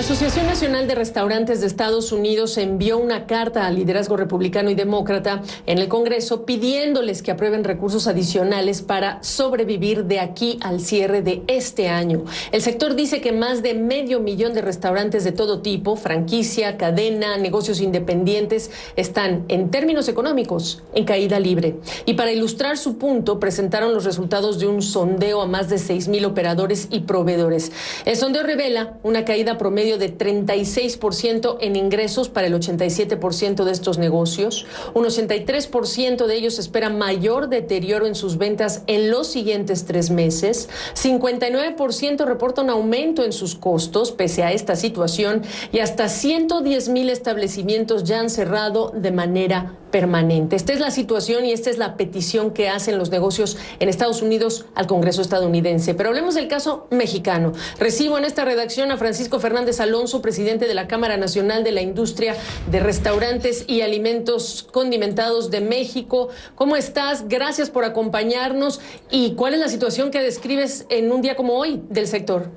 Asociación Nacional de Restaurantes de Estados Unidos envió una carta al liderazgo republicano y demócrata en el Congreso pidiéndoles que aprueben recursos adicionales para sobrevivir de aquí al cierre de este año. El sector dice que más de 500,000 de restaurantes de todo tipo, franquicia, cadena, negocios independientes, están, en términos económicos, en caída libre. Y para ilustrar su punto, presentaron los resultados de un sondeo a más de 6,000 operadores y proveedores. El sondeo revela una caída promedio de 36% en ingresos para el 87% de estos negocios. Un 83% de ellos espera mayor deterioro en sus ventas en los siguientes 3 meses. 59% reporta un aumento en sus costos pese a esta situación y hasta 110,000 establecimientos ya han cerrado de manera permanente. Esta es la situación y esta es la petición que hacen los negocios en Estados Unidos al Congreso estadounidense. Pero hablemos del caso mexicano. Recibo en esta redacción a Francisco Fernández Alonso, presidente de la Cámara Nacional de la Industria de Restaurantes y Alimentos Condimentados de México. ¿Cómo estás? Gracias por acompañarnos. ¿Y cuál es la situación que describes en un día como hoy del sector?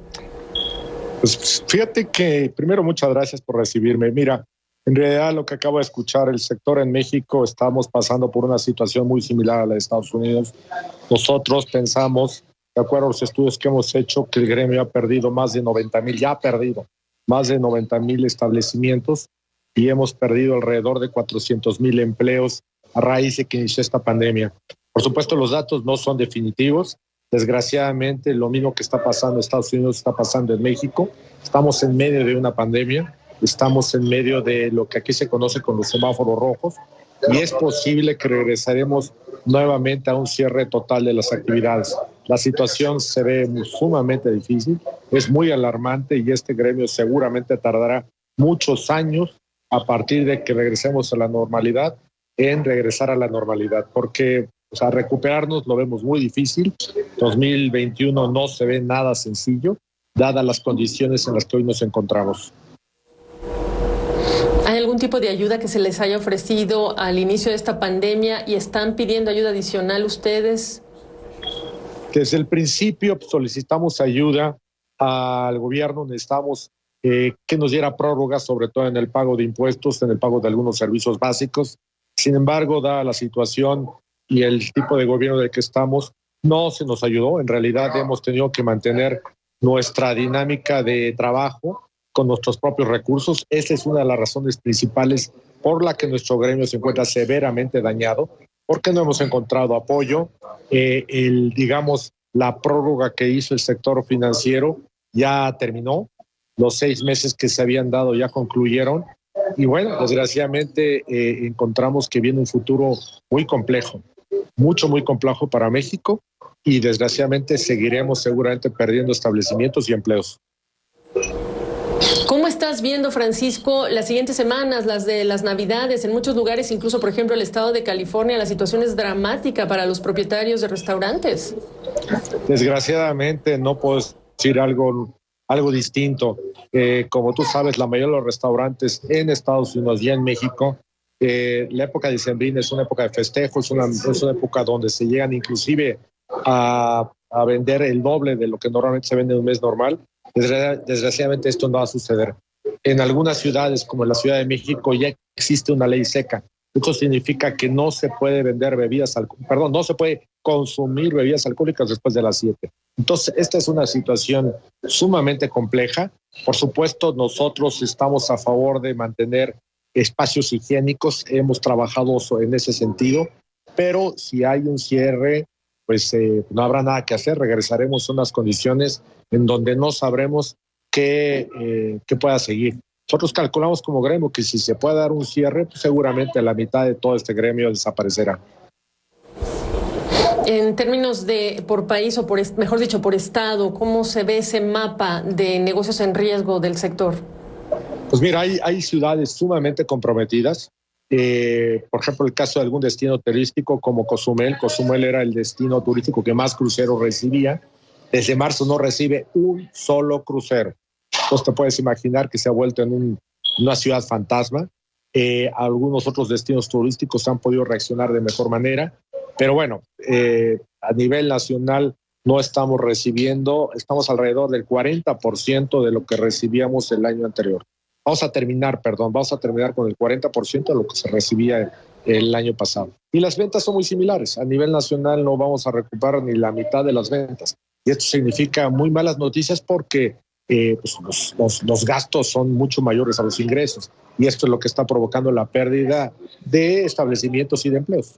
Pues fíjate que primero muchas gracias por recibirme. Mira, en realidad lo que acabo de escuchar, el sector en México estamos pasando por una situación muy similar a la de Estados Unidos. Nosotros pensamos, de acuerdo a los estudios que hemos hecho, que el gremio ha perdido más de 90,000, ya ha perdido más de 90,000 establecimientos y hemos perdido alrededor de 400,000 empleos a raíz de que inició esta pandemia. Por supuesto, los datos no son definitivos. Desgraciadamente, lo mismo que está pasando en Estados Unidos está pasando en México. Estamos en medio de una pandemia, estamos en medio de lo que aquí se conoce como los semáforos rojos y es posible que regresaremos nuevamente a un cierre total de las actividades. La situación se ve sumamente difícil, es muy alarmante y este gremio seguramente tardará muchos años a partir de que regresemos a la normalidad, en regresar a la normalidad, porque recuperarnos lo vemos muy difícil. 2021 no se ve nada sencillo, dadas las condiciones en las que hoy nos encontramos. ¿Hay algún tipo de ayuda que se les haya ofrecido al inicio de esta pandemia y están pidiendo ayuda adicional ustedes? Desde el principio solicitamos ayuda al gobierno, necesitamos que nos diera prórrogas, sobre todo en el pago de impuestos, en el pago de algunos servicios básicos. Sin embargo, dada la situación y el tipo de gobierno del que estamos, no se nos ayudó. En realidad hemos tenido que mantener nuestra dinámica de trabajo con nuestros propios recursos. Esa es una de las razones principales por la que nuestro gremio se encuentra severamente dañado, porque no hemos encontrado apoyo. La prórroga que hizo el sector financiero ya terminó, los 6 meses que se habían dado ya concluyeron y bueno, desgraciadamente encontramos que viene un futuro muy complejo, muy complejo para México y desgraciadamente seguiremos seguramente perdiendo establecimientos y empleos. ¿Cómo estás viendo, Francisco, las siguientes semanas, las de las Navidades? En muchos lugares, incluso, por ejemplo, el estado de California, la situación es dramática para los propietarios de restaurantes. Desgraciadamente no puedo decir algo distinto. Como tú sabes, la mayoría de los restaurantes en Estados Unidos y en México, la época dicembrina es una época de festejo, es una época donde se llegan inclusive a vender el doble de lo que normalmente se vende en un mes normal. Desgraciadamente esto no va a suceder. En algunas ciudades, como en la Ciudad de México, ya existe una ley seca. Esto significa que no se puede no se puede consumir bebidas alcohólicas después de las 7. Entonces, esta es una situación sumamente compleja. Por supuesto, nosotros estamos a favor de mantener espacios higiénicos. Hemos trabajado en ese sentido, pero si hay un cierre, pues no habrá nada que hacer. Regresaremos a unas condiciones en donde no sabremos qué pueda seguir. Nosotros calculamos como gremio que si se puede dar un cierre, pues seguramente la mitad de todo este gremio desaparecerá. En términos de por país o mejor dicho, por estado, ¿cómo se ve ese mapa de negocios en riesgo del sector? Pues mira, hay ciudades sumamente comprometidas. Por ejemplo, el caso de algún destino turístico como Cozumel. Cozumel era el destino turístico que más cruceros recibía. Desde marzo no recibe un solo crucero. Entonces te puedes imaginar que se ha vuelto en una ciudad fantasma. Algunos otros destinos turísticos han podido reaccionar de mejor manera. Pero bueno, a nivel nacional no estamos recibiendo, estamos alrededor del 40% de lo que recibíamos el año anterior. Vamos a terminar con el 40% de lo que se recibía el año pasado. Y las ventas son muy similares. A nivel nacional no vamos a recuperar ni la mitad de las ventas. Y esto significa muy malas noticias porque pues los gastos son mucho mayores a los ingresos. Y esto es lo que está provocando la pérdida de establecimientos y de empleos.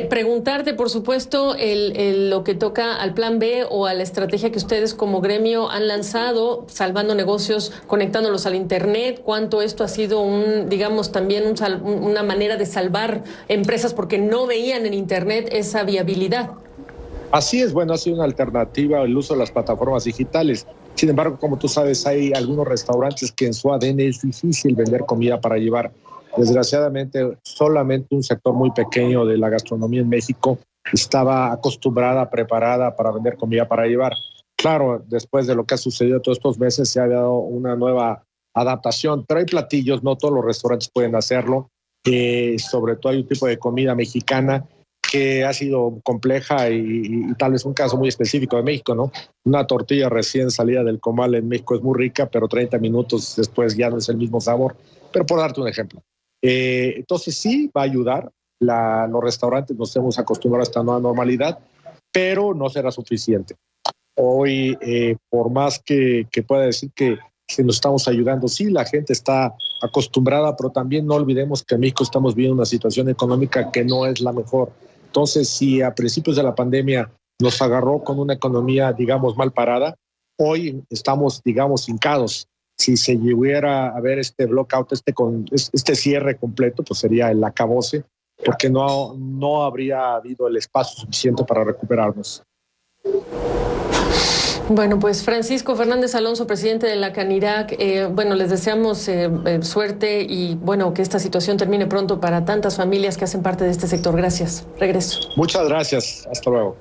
Preguntarte, por supuesto, lo que toca al plan B o a la estrategia que ustedes como gremio han lanzado, salvando negocios, conectándolos al Internet, cuánto esto ha sido también una manera de salvar empresas porque no veían en Internet esa viabilidad. Así es, bueno, ha sido una alternativa el uso de las plataformas digitales. Sin embargo, como tú sabes, hay algunos restaurantes que en su ADN es difícil vender comida para llevar. Desgraciadamente, solamente un sector muy pequeño de la gastronomía en México estaba acostumbrada, preparada para vender comida para llevar. Claro, después de lo que ha sucedido todos estos meses, se ha dado una nueva adaptación, pero hay platillos, no todos los restaurantes pueden hacerlo. Sobre todo hay un tipo de comida mexicana que ha sido compleja y tal vez un caso muy específico de México, ¿no? Una tortilla recién salida del comal en México es muy rica, pero 30 minutos después ya no es el mismo sabor. Pero por darte un ejemplo. Entonces sí va a ayudar. Los restaurantes nos hemos acostumbrado a esta nueva normalidad, pero no será suficiente. Hoy, por más que pueda decir que nos estamos ayudando, sí, la gente está acostumbrada, pero también no olvidemos que en México estamos viviendo una situación económica que no es la mejor. Entonces, si a principios de la pandemia nos agarró con una economía, digamos, mal parada, hoy estamos, digamos, hincados. Si se llegara a ver este blockout, este cierre completo, pues sería el acabose, porque no habría habido el espacio suficiente para recuperarnos. Bueno, pues Francisco Fernández Alonso, presidente de la Canirac, les deseamos suerte y que esta situación termine pronto para tantas familias que hacen parte de este sector. Gracias. Regreso. Muchas gracias. Hasta luego.